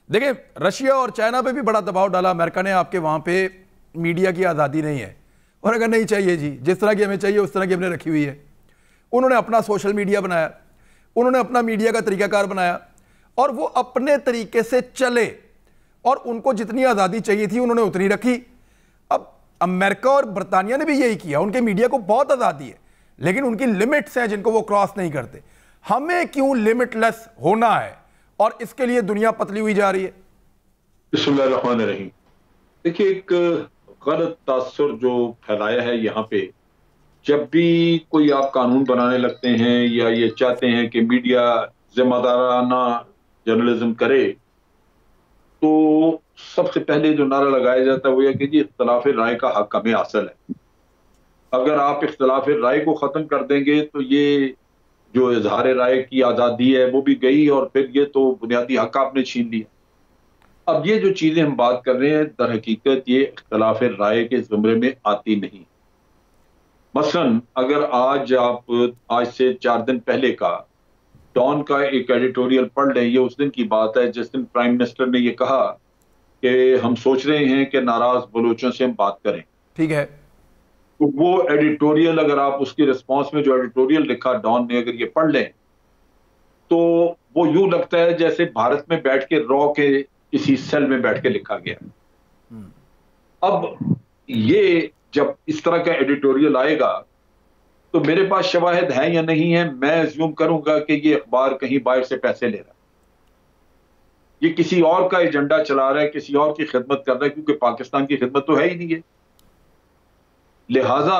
دیکھیں رشیا اور چائنا پہ بھی بڑا دباؤ ڈالا امریکہ نے، آپ کے وہاں پہ میڈیا کی آزادی نہیں ہے، اور اگر نہیں چاہیے جی، جس طرح کی ہمیں چاہیے اس طرح کی ہم نے رکھی ہوئی ہے۔ انہوں نے اپنا سوشل میڈیا بنایا، انہوں نے اپنا میڈیا کا طریقہ کار بنایا، اور وہ اپنے طریقے سے چلے، اور ان کو جتنی آزادی چاہیے تھی انہوں نے اتنی رکھی۔ اب امریکہ اور برطانیہ نے بھی یہی کیا، ان کے میڈیا کو بہت آزادی ہے، لیکن ان کی لمٹس ہیں جن کو وہ کراس نہیں کرتے۔ ہمیں کیوں لمٹ لیس ہونا ہے، اور اس کے لیے دنیا پتلی ہوئی جا رہی ہے؟ بسم اللہ الرحمن الرحیم۔ دیکھیے، ایک غلط تاثر جو پھیلایا ہے یہاں پہ، جب بھی کوئی آپ قانون بنانے لگتے ہیں یا یہ چاہتے ہیں کہ میڈیا ذمہ دارانہ جرنلزم کرے، تو سب سے پہلے جو نعرہ لگایا جاتا ہے وہ یہ کہ جی اختلاف رائے کا حق ہمیں حاصل ہے۔ اگر آپ اختلاف رائے کو ختم کر دیں گے تو یہ جو اظہار رائے کی آزادی ہے وہ بھی گئی، اور پھر یہ تو بنیادی حق آپ نے چھین لیا۔ اب یہ جو چیزیں ہم بات کر رہے ہیں در حقیقت یہ اختلاف رائے کے زمرے میں آتی نہیں۔ مثلا اگر آج سے 4 دن پہلے کا ڈان کا ایک ایڈیٹوریل پڑھ لیں، یہ اس دن کی بات ہے جس دن پرائم منسٹر نے یہ کہا کہ ہم سوچ رہے ہیں کہ ناراض بلوچوں سے ہم بات کریں۔ ٹھیک ہے، تو وہ ایڈیٹوریل، اگر آپ اس کی رسپانس میں جو ایڈیٹوریل لکھا ڈان نے، اگر یہ پڑھ لیں تو وہ یوں لگتا ہے جیسے بھارت میں بیٹھ کے رو کے کسی سیل میں بیٹھ کے لکھا گیا۔ اب یہ جب اس طرح کا ایڈیٹوریل آئے گا تو میرے پاس شواہد ہیں یا نہیں ہیں، میں ایزیوم کروں گا کہ یہ اخبار کہیں باہر سے پیسے لے رہا ہے، یہ کسی اور کا ایجنڈا چلا رہا ہے، کسی اور کی خدمت کر رہا ہے، کیونکہ پاکستان کی خدمت تو ہے ہی نہیں ہے۔ لہٰذا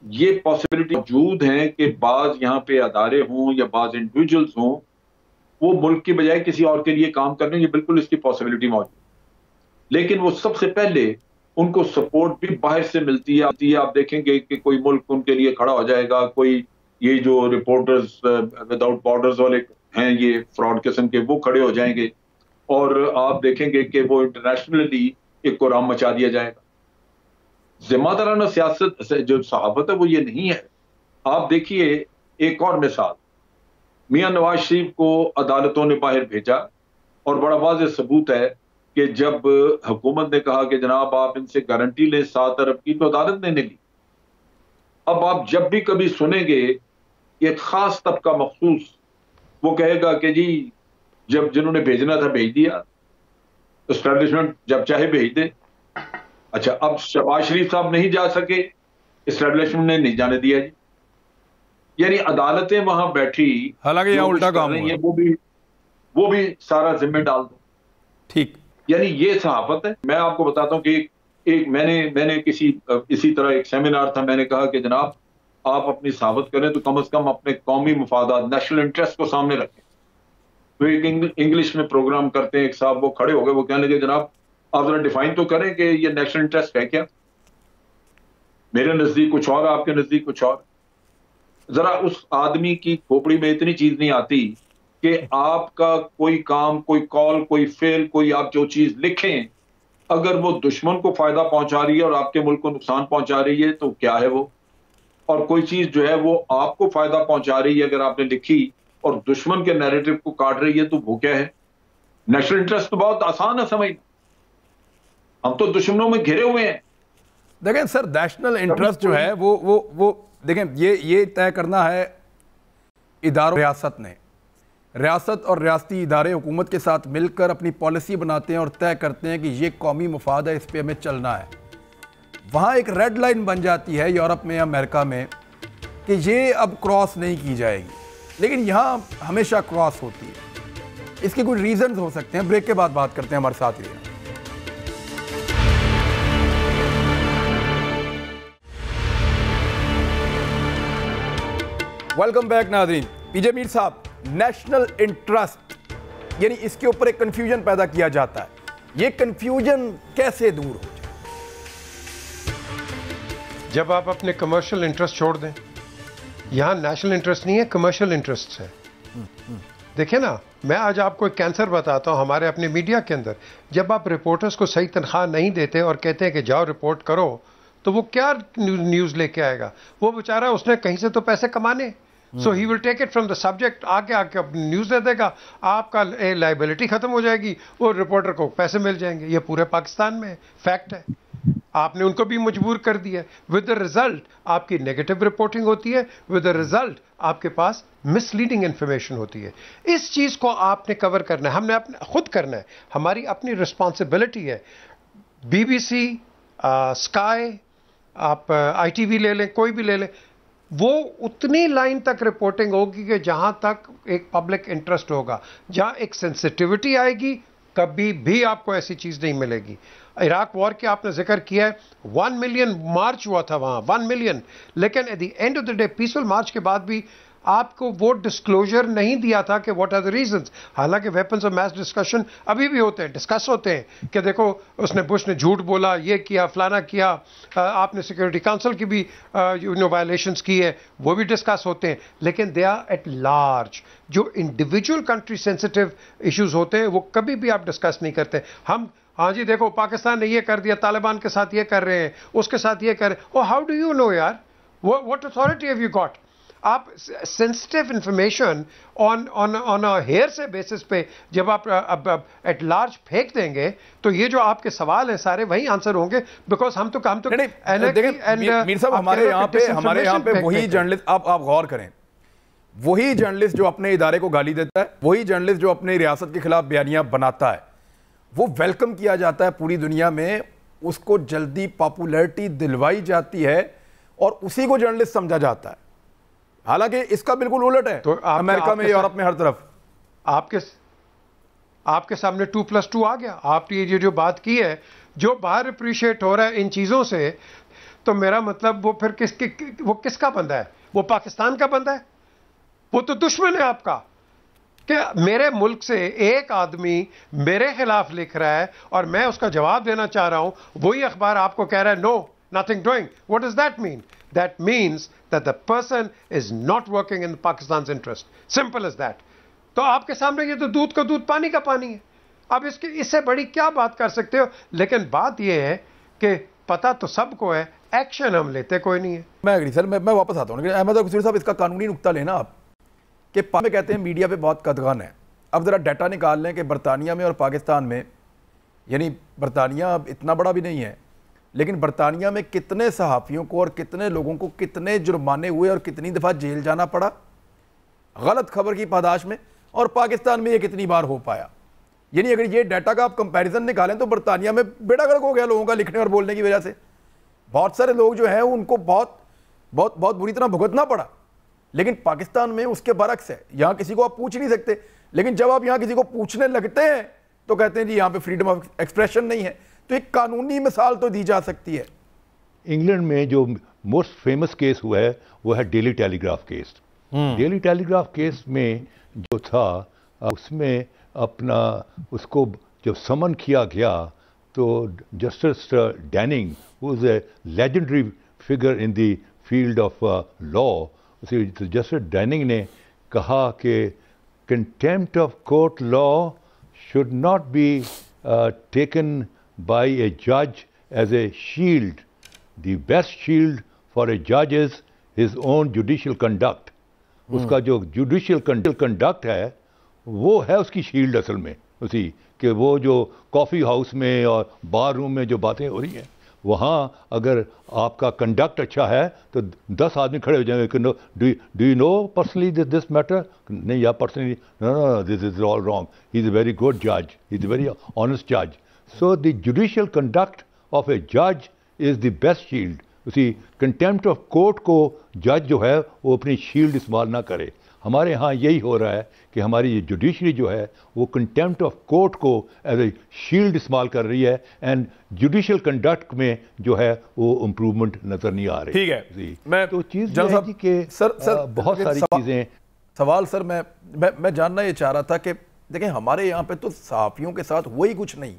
یہ پاسبلٹی موجود ہیں کہ بعض یہاں پہ ادارے ہوں یا بعض انڈیویجولز ہوں وہ ملک کی بجائے کسی اور کے لیے کام کرنے، یہ بالکل اس کی پاسبلٹی موجود ہے، لیکن وہ سب سے پہلے ان کو سپورٹ بھی باہر سے ملتی ہے۔ آپ دیکھیں گے کہ کوئی ملک ان کے لیے کھڑا ہو جائے گا، کوئی یہ جو رپورٹرز وداؤٹ بارڈرز والے ہیں، یہ فراڈ قسم کے، وہ کھڑے ہو جائیں گے، اور آپ دیکھیں گے کہ وہ انٹرنیشنلی ایک قرام مچا دیا جائے گا۔ ذمہ دارانہ سیاست جو صحافت ہے وہ یہ نہیں ہے۔ آپ دیکھیے ایک اور مثال، میاں نواز شریف کو عدالتوں نے باہر بھیجا، اور بڑا واضح ثبوت ہے کہ جب حکومت نے کہا کہ جناب آپ ان سے گارنٹی لیں 7 ارب کی، تو عدالت نے نہیں لی۔ اب آپ جب بھی کبھی سنیں گے ایک خاص طبقہ مخصوص وہ کہے گا کہ جی جب جنہوں نے بھیجنا تھا بھیج دیا، اسٹیبلشمنٹ جب چاہے بھیج دے۔ اچھا، اب شہباز شریف صاحب نہیں جا سکے، اسٹیبلشمنٹ نے نہیں جانے دیا جی، یعنی عدالتیں وہاں بیٹھی، حالانکہ یہاں الٹا کام ہوا، وہ بھی سارا ذمہ ڈال دو۔ ٹھیک، یعنی یہ صحافت ہے۔ میں آپ کو بتاتا ہوں کہ ایک میں نے اسی طرح ایک سیمینار تھا، میں نے کہا کہ جناب آپ اپنی صحافت کریں تو کم از کم اپنے قومی مفادات، نیشنل انٹرسٹ کو سامنے رکھیں۔ تو ایک انگلش میں پروگرام کرتے ہیں، ایک صاحب وہ کھڑے ہو گئے، وہ کہنے لگے جناب آپ ذرا ڈیفائن تو کریں کہ یہ نیشنل انٹرسٹ ہے کیا؟ میرے نزدیک کچھ اور، آپ کے نزدیک کچھ اور۔ ذرا اس آدمی کی کھوپڑی میں اتنی چیز نہیں آتی کہ آپ کا کوئی کام، کوئی کال، کوئی فعل، کوئی آپ جو چیز لکھیں، اگر وہ دشمن کو فائدہ پہنچا رہی ہے اور آپ کے ملک کو نقصان پہنچا رہی ہے تو کیا ہے وہ، اور کوئی چیز جو ہے وہ آپ کو فائدہ پہنچا رہی ہے اگر آپ نے لکھی اور دشمن کے نیریٹو کو کاٹ رہی ہے تو وہ کیا ہے؟ نیشنل انٹرسٹ تو بہت آسان ہے سمجھ، ہم تو دشمنوں میں گھرے ہوئے ہیں۔ دیکھیں سر، نیشنل انٹرسٹ جو ہے وہ دیکھیں یہ طے کرنا ہے اداروں، ریاست نے، ریاست اور ریاستی ادارے حکومت کے ساتھ مل کر اپنی پالیسی بناتے ہیں اور طے کرتے ہیں کہ یہ قومی مفاد ہے، اس پہ ہمیں چلنا ہے۔ وہاں ایک ریڈ لائن بن جاتی ہے یورپ میں، امریکہ میں، کہ یہ اب کراس نہیں کی جائے گی، لیکن یہاں ہمیشہ کراس ہوتی ہے۔ اس کے کچھ ریزنز ہو سکتے ہیں، بریک کے بعد بات کرتے ہیں، ہمارے ساتھ رہیے۔ ویلکم بیک ناظرین۔ پی جے میر صاحب، نیشنل انٹرسٹ یعنی اس کے اوپر ایک کنفیوژن پیدا کیا جاتا ہے، یہ کنفیوژن کیسے دور ہو جائے؟ جب آپ اپنے کمرشل انٹرسٹ چھوڑ دیں، یہاں نیشنل انٹرسٹ نہیں ہے، کمرشل انٹرسٹ ہے۔ دیکھیں نا، میں آج آپ کو ایک کینسر بتاتا ہوں ہمارے اپنے میڈیا کے اندر، جب آپ رپورٹرز کو صحیح تنخواہ نہیں دیتے اور کہتے ہیں کہ جاؤ رپورٹ کرو، تو وہ کیا نیوز لے کے آئے گا؟ وہ بیچارہ اس نے کہیں سے تو پیسے کمانے، so he will take it from the subject, آگے اپنی نیوز دے دے گا، آپ کا لائبلٹی ختم ہو جائے گی اور رپورٹر کو پیسے مل جائیں گے. یہ پورے پاکستان میں فیکٹ ہے. آپ نے ان کو بھی مجبور کر دیا. ود دا ریزلٹ آپ کی نیگیٹو رپورٹنگ ہوتی ہے، ود دا ریزلٹ آپ کے پاس مس لیڈنگ انفارمیشن ہوتی ہے. اس چیز کو آپ نے کور کرنا ہے، ہم نے خود کرنا ہے، ہماری اپنی رسپانسبلٹی ہے. بی بی سی، اسکائی، آپ آئی ٹی وی لے لیں، کوئی بھی لے لیں، وہ اتنی لائن تک رپورٹنگ ہوگی کہ جہاں تک ایک پبلک انٹرسٹ ہوگا، جہاں ایک سینسٹیوٹی آئے گی کبھی بھی آپ کو ایسی چیز نہیں ملے گی. عراق وار کے آپ نے ذکر کیا ہے، 1 ملین مارچ ہوا تھا وہاں، 1 ملین، لیکن at the end of the day peaceful march کے بعد بھی آپ کو وہ ڈسکلوجر نہیں دیا تھا کہ واٹ آر دا ریزنز. حالانکہ ویپنز آف میس ڈسکشن ابھی بھی ہوتے ہیں، ڈسکس ہوتے ہیں کہ دیکھو اس نے بش نے جھوٹ بولا، یہ کیا، فلانا کیا، آپ نے سیکورٹی کونسل کی بھی وائلیشنز کی ہے، وہ بھی ڈسکس ہوتے ہیں. لیکن دے آر ایٹ لارج. جو انڈیویجول کنٹری سینسٹیو ایشوز ہوتے ہیں وہ کبھی بھی آپ ڈسکس نہیں کرتے. ہم ہاں جی دیکھو پاکستان نے یہ کر دیا، طالبان کے ساتھ یہ کر رہے ہیں، اس کے ساتھ یہ کر رہے ہیں. او ہاؤ ڈو یو نو یار، what authority have you got? آپ سینسٹیو انفارمیشن آن ہیئر سے بیسس پہ جب آپ ایٹ لارج پھینک دیں گے تو یہ جو آپ کے سوال ہیں سارے وہی آنسر ہوں گے. بیکاز ہم تو میر صاحب ہمارے یہاں پہ وہی جرنلسٹ، آپ غور کریں، وہی جرنلسٹ جو اپنے ادارے کو گالی دیتا ہے، وہی جرنلسٹ جو اپنے ریاست کے خلاف بیانیاں بناتا ہے، وہ ویلکم کیا جاتا ہے پوری دنیا میں، اس کو جلدی پاپولیرٹی دلوائی جاتی ہے اور اسی کو جرنلسٹ سمجھا جاتا ہے. حالانکہ اس کا بالکل الٹ ہے امریکہ میں، یورپ میں، ہر طرف. آپ کے سامنے 2+2 آ گیا. آپ نے یہ جو بات کی ہے، جو باہر اپریشیٹ ہو رہا ہے ان چیزوں سے، تو میرا مطلب وہ پھر وہ کس کا بندہ ہے؟ وہ پاکستان کا بندہ ہے؟ وہ تو دشمن ہے آپ کا. کہ میرے ملک سے ایک آدمی میرے خلاف لکھ رہا ہے اور میں اس کا جواب دینا چاہ رہا ہوں، وہی اخبار آپ کو کہہ رہا ہے no nothing doing. What does that mean? That means that the person is not working in Pakistan's interest. Simple as that. تو آپ کے سامنے یہ تو دودھ کا دودھ پانی کا پانی ہے. اب اس سے بڑی کیا بات کر سکتے ہو؟ لیکن بات یہ ہے کہ پتہ تو سب کو ہے، ایکشن ہم لیتے کوئی نہیں ہے. میں اگری سر، میں واپس آتا ہوں. لیکن احمد القصوری صاحب، اس کا قانونی نقطہ لینا آپ کہ میں کہتے ہیں میڈیا پہ بہت قدغن ہے. اب ذرا ڈیٹا نکال لیں کہ برطانیہ میں اور پاکستان میں، یعنی برطانیہ اب اتنا بڑا بھی نہیں ہے، لیکن برطانیہ میں کتنے صحافیوں کو اور کتنے لوگوں کو کتنے جرمانے ہوئے اور کتنی دفعہ جیل جانا پڑا غلط خبر کی پاداش میں، اور پاکستان میں یہ کتنی بار ہو پایا. یعنی اگر یہ ڈیٹا کا آپ کمپیریزن نکالیں تو برطانیہ میں بیڑا گرک ہو گیا لوگوں کا لکھنے اور بولنے کی وجہ سے. بہت سارے لوگ جو ہیں ان کو بہت بری طرح بھگتنا پڑا. لیکن پاکستان میں اس کے برعکس ہے. یہاں کسی کو آپ پوچھ نہیں سکتے، لیکن جب آپ یہاں کسی کو پوچھنے لگتے ہیں تو کہتے ہیں جی یہاں پہ فریڈم آف ایکسپریشن نہیں ہے. تو ایک قانونی مثال تو دی جا سکتی ہے. انگلینڈ میں جو موسٹ فیمس کیس ہوا ہے وہ ہے ڈیلی ٹیلی گراف کیس. ڈیلی ٹیلی گراف کیس میں جو تھا، اس میں اپنا اس کو جب سمن کیا گیا تو justice ڈیننگ who is a legendary figure in the field of law, justice Denning نے کہا کہ contempt of court law should not be taken by a judge as a shield. The best shield for a judge is his own judicial conduct. اس کا جو judicial conduct ہے وہ ہے اس کی shield اصل میں. اسی کہ وہ جو کافی ہاؤس میں اور بار روم میں جو باتیں ہو رہی ہیں، وہاں اگر آپ کا کنڈکٹ اچھا ہے تو 10 آدمی کھڑے ہو جائیں گے کہ do you know personally this matter? نہیں، یا personally no this is all wrong. He is a very good جج، he is a very honest جج. So the judicial conduct of a جج از دی بیسٹ شیلڈ. اسی contempt of court کو جج جو ہے وہ اپنی شیلڈ استعمال نہ کرے. ہمارے ہاں یہی ہو رہا ہے کہ ہماری یہ جوڈیشری جو ہے وہ کنٹیمپٹ آف کورٹ کو ایز اے شیلڈ استعمال کر رہی ہے، اینڈ جوڈیشل کنڈکٹ میں جو ہے وہ امپروومنٹ نظر نہیں آ رہی. ٹھیک ہے جی، میں تو چیز یہ ہے کہ بہت ساری چیزیں. سوال سر میں جاننا یہ چاہ رہا تھا کہ دیکھیں ہمارے یہاں پہ تو صحافیوں کے ساتھ وہی کچھ نہیں.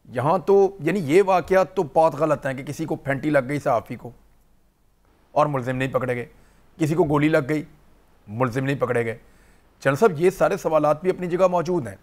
یہاں تو یعنی یہ واقعات تو بہت غلط ہیں کہ کسی کو پھینٹی لگ گئی صحافی کو اور ملزم نہیں پکڑے گئے، کسی کو گولی لگ گئی ملزم نہیں پکڑے گئے. جنرل صاحب یہ سارے سوالات بھی اپنی جگہ موجود ہیں،